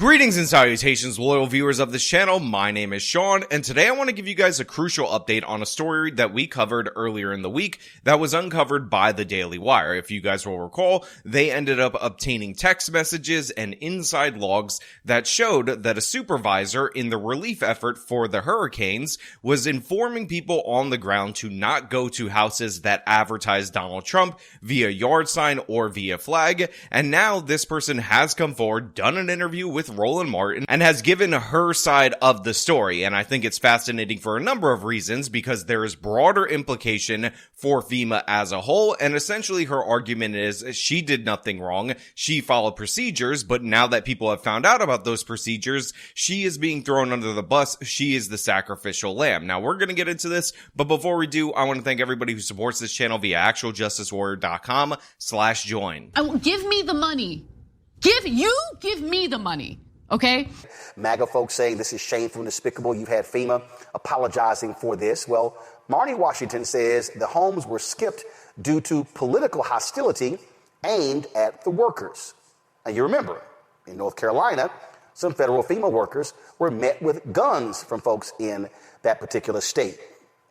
Greetings and salutations, loyal viewers of this channel. My name is Sean, and today I want to give you guys a crucial update on a story that we covered earlier in the week that was uncovered by the Daily Wire. If you guys will recall, they ended up obtaining text messages and inside logs that showed that a supervisor in the relief effort for the hurricanes was informing people on the ground to not go to houses that advertise Donald Trump via yard sign or via flag, and now this person has come forward, done an interview with Roland Martin, and has given her side of the story. And I think it's fascinating for a number of reasons, because there is broader implication for FEMA as a whole, and essentially her argument is she did nothing wrong, she followed procedures, but now that people have found out about those procedures, she is being thrown under the bus, she is the sacrificial lamb. Now we're going to get into this, but before we do, I want to thank everybody who supports this channel via actualjusticewarrior.com/join. Give me the money. Give me the money, okay? MAGA folks saying this is shameful and despicable. You've had FEMA apologizing for this. Well, Marnie Washington says the homes were skipped due to political hostility aimed at the workers. And you remember, in North Carolina, some federal FEMA workers were met with guns from folks in that particular state.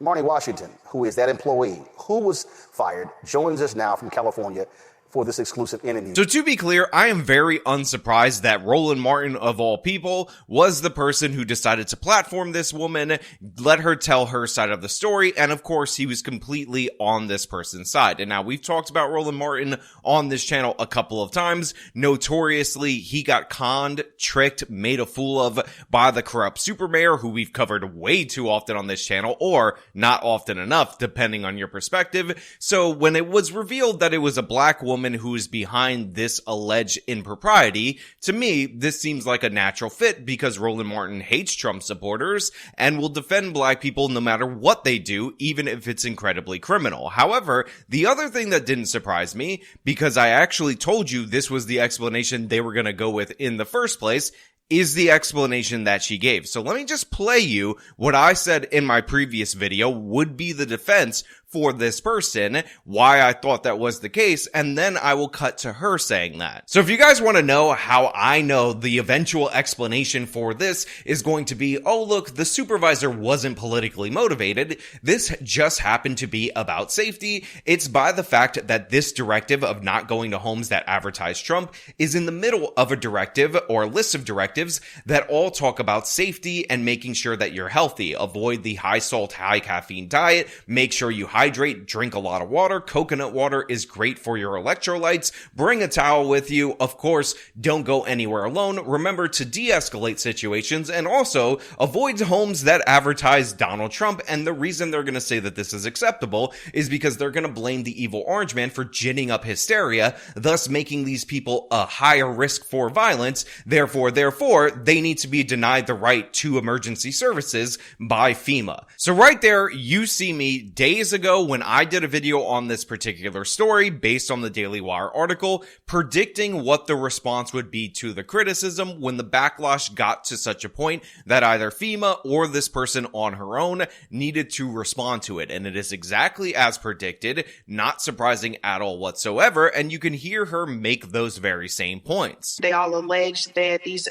Marnie Washington, who is that employee who was fired, joins us now from California for this exclusive interview. So to be clear, I am very unsurprised that Roland Martin, of all people, was the person who decided to platform this woman, let her tell her side of the story, and of course he was completely on this person's side. And now we've talked about Roland Martin on this channel a couple of times. Notoriously, he got conned, tricked, made a fool of by the corrupt super mayor, who we've covered way too often on this channel, or not often enough, depending on your perspective. So when it was revealed that it was a black woman who is behind this alleged impropriety, to me, this seems like a natural fit, because Roland Martin hates Trump supporters and will defend black people no matter what they do, even if it's incredibly criminal. However, the other thing that didn't surprise me, because I actually told you this was the explanation they were going to go with in the first place, is the explanation that she gave. So let me just play you what I said in my previous video would be the defense for this person, why I thought that was the case, and then I will cut to her saying that. So if you guys want to know how I know the eventual explanation for this is going to be, oh look, the supervisor wasn't politically motivated, this just happened to be about safety, it's by the fact that this directive of not going to homes that advertise Trump is in the middle of a directive or a list of directives that all talk about safety and making sure that you're healthy. Avoid the high salt, high caffeine diet, make sure you hydrate, drink a lot of water. Coconut water is great for your electrolytes. Bring a towel with you. Of course, don't go anywhere alone. Remember to de-escalate situations, and also avoid homes that advertise Donald Trump. And the reason they're going to say that this is acceptable is because they're going to blame the evil orange man for ginning up hysteria, thus making these people a higher risk for violence. Therefore, they need to be denied the right to emergency services by FEMA. So right there, you see me days ago when I did a video on this particular story based on the Daily Wire article, predicting what the response would be to the criticism when the backlash got to such a point that either FEMA or this person on her own needed to respond to it. And it is exactly as predicted, not surprising at all whatsoever, and you can hear her make those very same points. They all alleged that these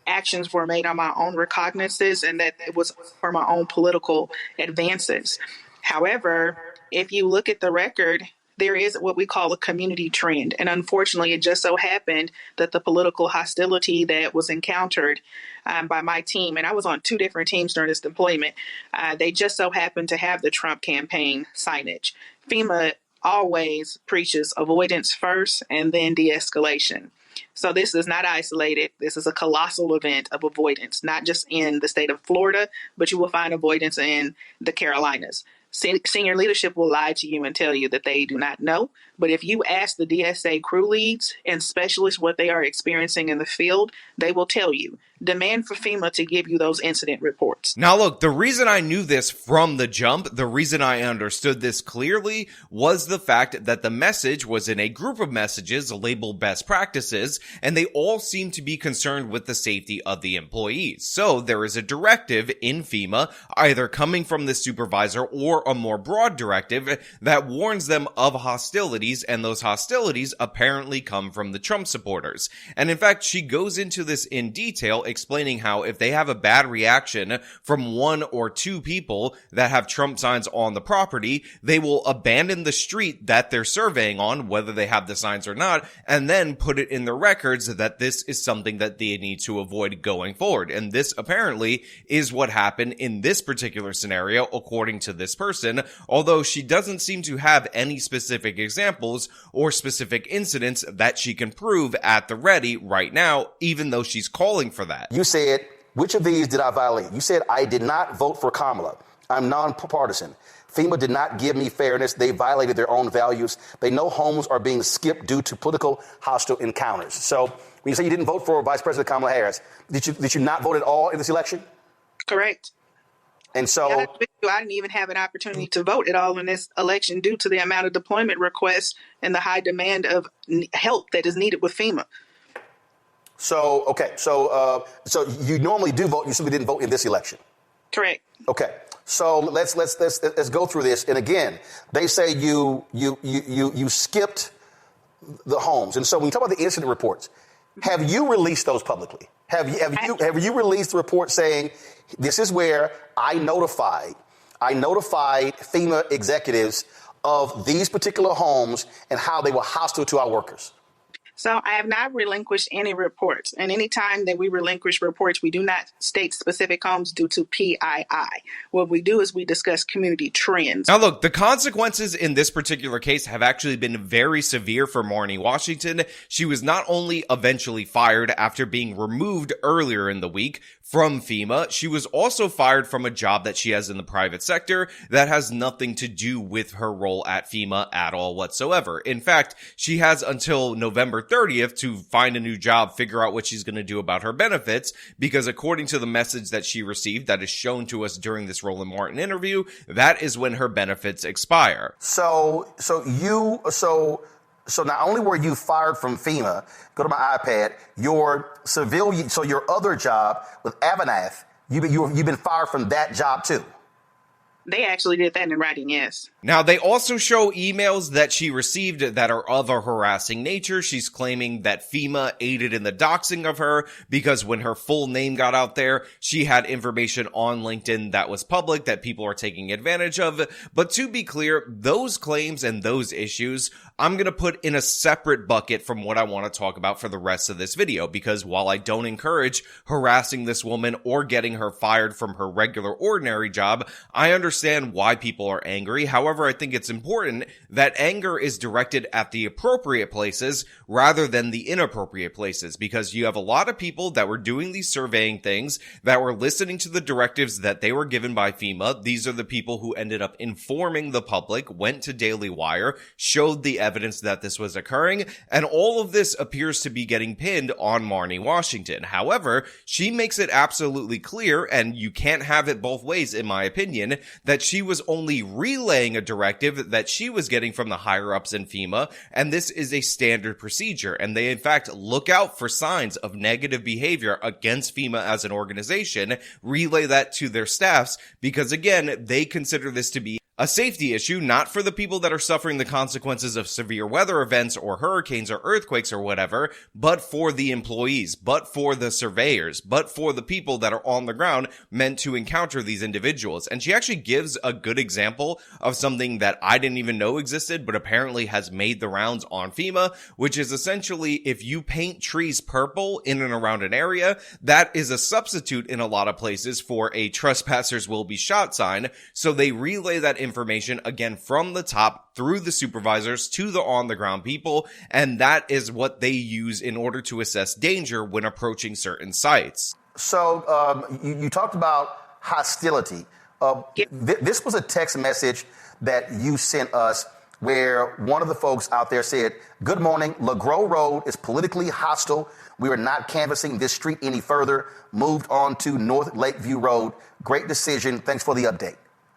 actions were made on my own recognizances and that it was for my own political advances. However, if you look at the record, there is what we call a community trend. And unfortunately, it just so happened that the political hostility that was encountered by my team, and I was on two different teams during this deployment, they just so happened to have the Trump campaign signage. FEMA always preaches avoidance first and then de-escalation. So this is not isolated. This is a colossal event of avoidance, not just in the state of Florida, but you will find avoidance in the Carolinas. Senior leadership will lie to you and tell you that they do not know. But if you ask the DSA crew leads and specialists what they are experiencing in the field, they will tell you. Demand for FEMA to give you those incident reports. Now look, the reason I knew this from the jump, the reason I understood this clearly, was the fact that the message was in a group of messages labeled best practices, and they all seem to be concerned with the safety of the employees. So there is a directive in FEMA, either coming from the supervisor or a more broad directive, that warns them of hostility hostilities, and those hostilities apparently come from the Trump supporters. And in fact, she goes into this in detail, explaining how if they have a bad reaction from one or two people that have Trump signs on the property, they will abandon the street that they're surveying on, whether they have the signs or not, and then put it in the records that this is something that they need to avoid going forward. And this apparently is what happened in this particular scenario, according to this person, although she doesn't seem to have any specific examples or specific incidents that she can prove at the ready right now, even though she's calling for that. You said, which of these did I violate? You said, I did not vote for Kamala. I'm nonpartisan. FEMA did not give me fairness. They violated their own values. They know homes are being skipped due to political hostile encounters. So when you say you didn't vote for Vice President Kamala Harris, did you not vote at all in this election? Correct. And so I didn't even have an opportunity to vote at all in this election due to the amount of deployment requests and the high demand of help that is needed with FEMA. So, okay. So you normally do vote. You simply didn't vote in this election. Correct. Okay. So let's go through this. And again, they say you skipped the homes. And so when you talk about the incident reports, have you released those publicly? Have you released the report saying this is where I notified FEMA executives of these particular homes and how they were hostile to our workers? So I have not relinquished any reports. And any time that we relinquish reports, we do not state specific homes due to PII. What we do is we discuss community trends. Now, look, the consequences in this particular case have actually been very severe for Marnie Washington. She was not only eventually fired after being removed earlier in the week from FEMA, she was also fired from a job that she has in the private sector that has nothing to do with her role at FEMA at all whatsoever. In fact, she has until November 30th to find a new job, figure out what she's going to do about her benefits, because according to the message that she received that is shown to us during this Roland Martin interview, that is when her benefits expire. So not only were you fired from FEMA, go to my iPad, your civilian, so your other job with Avanath, you've been fired from that job too. They actually did that in writing, yes. Now, they also show emails that she received that are of a harassing nature. She's claiming that FEMA aided in the doxing of her because when her full name got out there, she had information on LinkedIn that was public that people are taking advantage of. But to be clear, those claims and those issues, I'm going to put in a separate bucket from what I want to talk about for the rest of this video, because while I don't encourage harassing this woman or getting her fired from her regular ordinary job, I understand why people are angry. However, I think it's important that anger is directed at the appropriate places rather than the inappropriate places, because you have a lot of people that were doing these surveying things that were listening to the directives that they were given by FEMA. These are the people who ended up informing the public, went to Daily Wire, showed the evidence that this was occurring, and all of this appears to be getting pinned on Marnie Washington. However, she makes it absolutely clear, and you can't have it both ways in my opinion, that she was only relaying a directive that she was getting from the higher-ups in FEMA, and this is a standard procedure, and they in fact look out for signs of negative behavior against FEMA as an organization, relay that to their staffs, because again, they consider this to be a safety issue, not for the people that are suffering the consequences of severe weather events or hurricanes or earthquakes or whatever, but for the employees, but for the surveyors, but for the people that are on the ground meant to encounter these individuals. And she actually gives a good example of something that I didn't even know existed, but apparently has made the rounds on FEMA, which is essentially if you paint trees purple in and around an area, that is a substitute in a lot of places for a trespassers will be shot sign. So they relay that information again from the top through the supervisors to the on the ground people, and that is what they use in order to assess danger when approaching certain sites. So you talked about hostility. This was a text message that you sent us where one of the folks out there said, "Good morning, LeGros Road is politically hostile. We are not canvassing this street any further. Moved on to North Lakeview Road. Great decision. Thanks for the update."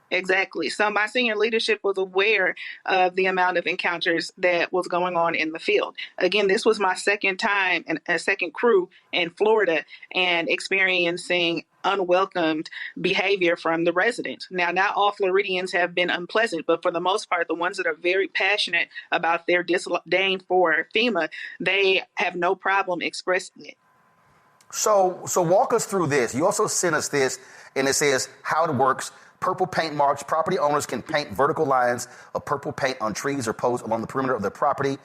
Exactly. So my senior leadership was aware of the amount of encounters that was going on in the field. Again, this was my second time and a second crew in Florida and experiencing unwelcomed behavior from the residents. Now, not all Floridians have been unpleasant, but for the most part, the ones that are very passionate about their disdain for FEMA, they have no problem expressing it. So walk us through this. You also sent us this, and it says how it works. Purple paint marks. Property owners can paint vertical lines of purple paint on trees or posts along the perimeter of their property.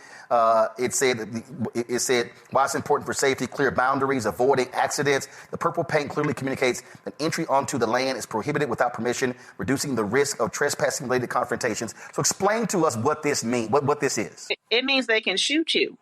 It said why it's important for safety, clear boundaries, avoiding accidents. The purple paint clearly communicates that entry onto the land is prohibited without permission, reducing the risk of trespassing-related confrontations. So explain to us what this means, what this is. It means they can shoot you.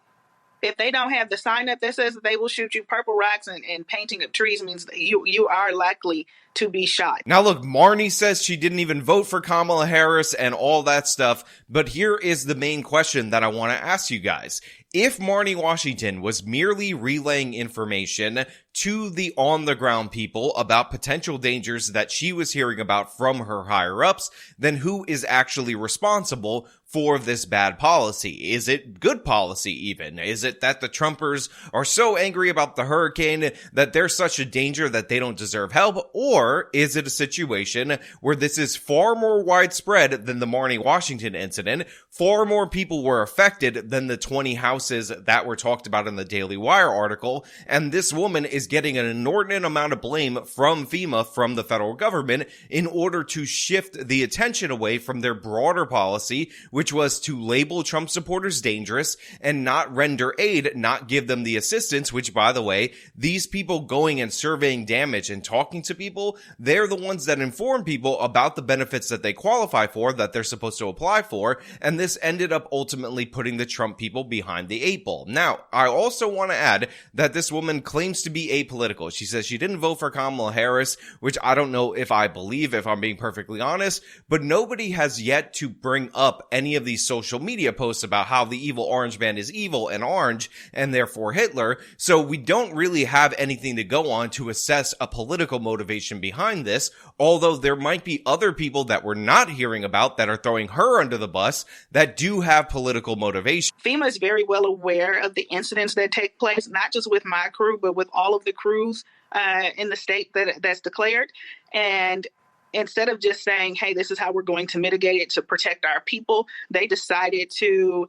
If they don't have the sign up that says that they will shoot you, purple rocks and painting of trees means that you are likely to be shot. Now look, Marnie says she didn't even vote for Kamala Harris and all that stuff, but here is the main question that I want to ask you guys. If Marnie Washington was merely relaying information to the on-the-ground people about potential dangers that she was hearing about from her higher-ups, then who is actually responsible for this bad policy? Is it good policy even? Is it that the Trumpers are so angry about the hurricane that they're such a danger that they don't deserve help? Or is it a situation where this is far more widespread than the Marnie Washington incident? Far more people were affected than the 20 houses that were talked about in the Daily Wire article, and this woman is getting an inordinate amount of blame from FEMA, from the federal government, in order to shift the attention away from their broader policy, which was to label Trump supporters dangerous and not render aid, not give them the assistance, which, by the way, these people going and surveying damage and talking to people, they're the ones that inform people about the benefits that they qualify for, that they're supposed to apply for, and this ended up ultimately putting the Trump people behind the 8 ball. Now, I also want to add that this woman claims to be apolitical. She says she didn't vote for Kamala Harris, which I don't know if I believe, if I'm being perfectly honest, but nobody has yet to bring up any of these social media posts about how the evil orange man is evil and orange and therefore Hitler. So we don't really have anything to go on to assess a political motivation behind this, although there might be other people that we're not hearing about that are throwing her under the bus that do have political motivation. FEMA is very well aware of the incidents that take place, not just with my crew, but with all of the crews in the state that's declared. And instead of just saying, hey, this is how we're going to mitigate it to protect our people, they decided to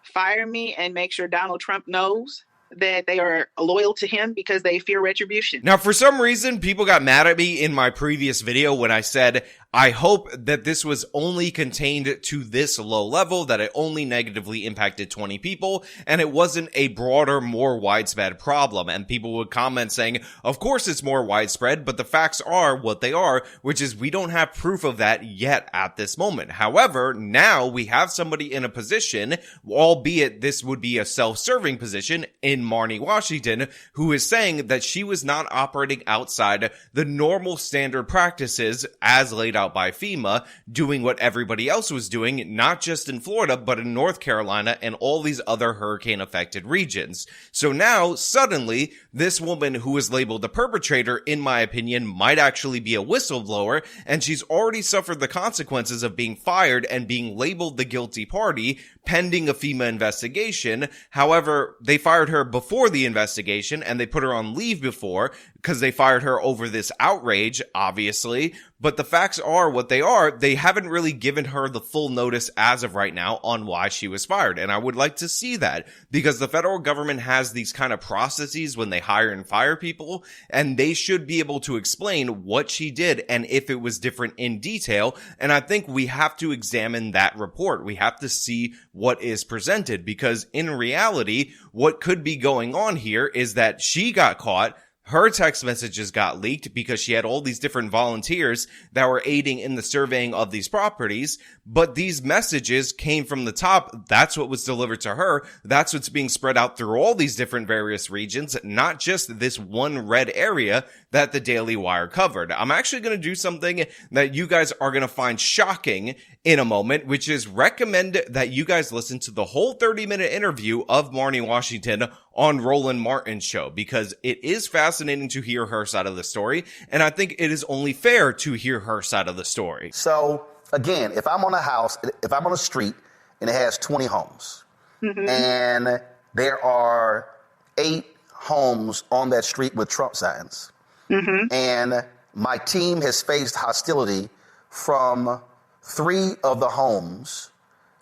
fire me and make sure Donald Trump knows that they are loyal to him because they fear retribution. Now, for some reason, people got mad at me in my previous video when I said, I hope that this was only contained to this low level, that it only negatively impacted 20 people, and it wasn't a broader, more widespread problem. And people would comment saying, of course it's more widespread, but the facts are what they are, which is we don't have proof of that yet at this moment. However, now we have somebody in a position, albeit this would be a self-serving position, in Marnie Washington, who is saying that she was not operating outside the normal standard practices as laid out by FEMA, doing what everybody else was doing, not just in Florida, but in North Carolina and all these other hurricane-affected regions. So now, suddenly, this woman who is labeled a perpetrator, in my opinion, might actually be a whistleblower, and she's already suffered the consequences of being fired and being labeled the guilty party pending a FEMA investigation. However, they fired her before the investigation, and they put her on leave before, because they fired her over this outrage, obviously. But the facts are what they are. They haven't really given her the full notice as of right now on why she was fired. And I would like to see that, because the federal government has these kind of processes when they hire and fire people, and they should be able to explain what she did and if it was different in detail. And I think we have to examine that report. We have to see what is presented, because in reality, what could be going on here is that she got caught. Her text messages got leaked because she had all these different volunteers that were aiding in the surveying of these properties, but these messages came from the top. That's what was delivered to her. That's what's being spread out through all these different various regions, not just this one red area that the Daily Wire covered. I'm actually going to do something that you guys are going to find shocking in a moment, which is recommend that you guys listen to the whole 30-minute interview of Marnie Washington on Roland Martin's show, because it is fascinating to hear her side of the story, and I think it is only fair to hear her side of the story. So, again, if I'm on a street and it has 20 homes, and there are 8 homes on that street with Trump signs, and my team has faced hostility from 3 of the homes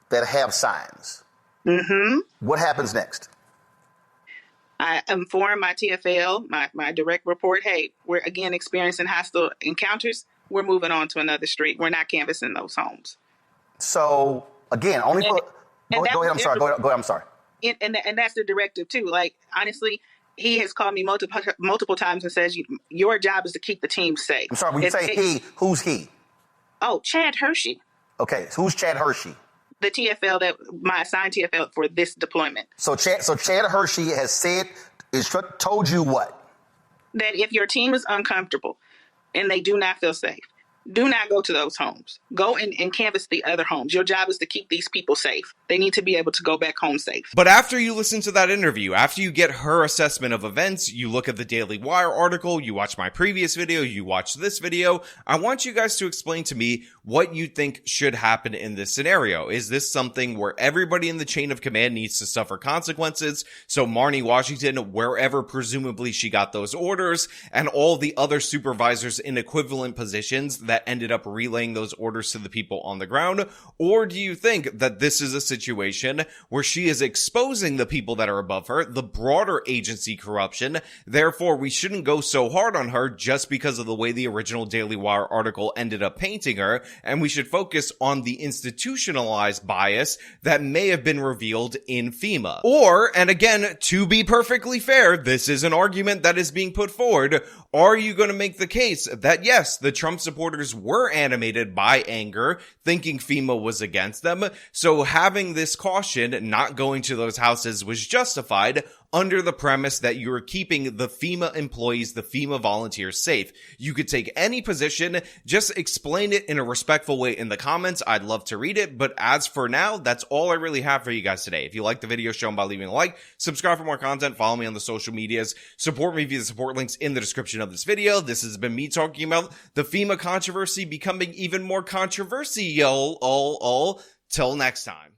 that have signs, what happens next? I inform my TFL, my direct report, hey, we're again experiencing hostile encounters. We're moving on to another street. We're not canvassing those homes. So, again, go ahead. I'm sorry. Go ahead. I'm sorry. And that's the directive, too. Like, honestly, he has called me multiple times and says, your job is to keep the team safe. I'm sorry, when you say he, who's he? Oh, Chad Hershey. Okay, who's Chad Hershey? The TFL, my assigned TFL for this deployment. So Chad Hershey has told you what? That if your team is uncomfortable and they do not feel safe, do not go to those homes. Go and canvass the other homes. Your job is to keep these people safe. They need to be able to go back home safe. But after you listen to that interview, after you get her assessment of events, you look at the Daily Wire article, you watch my previous video, you watch this video, I want you guys to explain to me what you think should happen in this scenario. Is this something where everybody in the chain of command needs to suffer consequences? So Marnie Washington, wherever presumably she got those orders, and all the other supervisors in equivalent positions that ended up relaying those orders to the people on the ground? Or do you think that this is a situation where she is exposing the people that are above her, the broader agency corruption, therefore we shouldn't go so hard on her just because of the way the original Daily Wire article ended up painting her, and we should focus on the institutionalized bias that may have been revealed in FEMA? Or, and again, to be perfectly fair, this is an argument that is being put forward, are you going to make the case that yes, the Trump supporters were animated by anger, thinking FEMA was against them, so having this caution, not going to those houses, was justified under the premise that you were keeping the FEMA employees, the FEMA volunteers safe? You could take any position, just explain it in a respectful way in the comments. I'd love to read it, but as for now, that's all I really have for you guys today. If you like the video, show them by leaving a like, subscribe for more content, follow me on the social medias, support me via the support links in the description of this video. This has been me talking about the FEMA controversy becoming even more controversial. Till next time.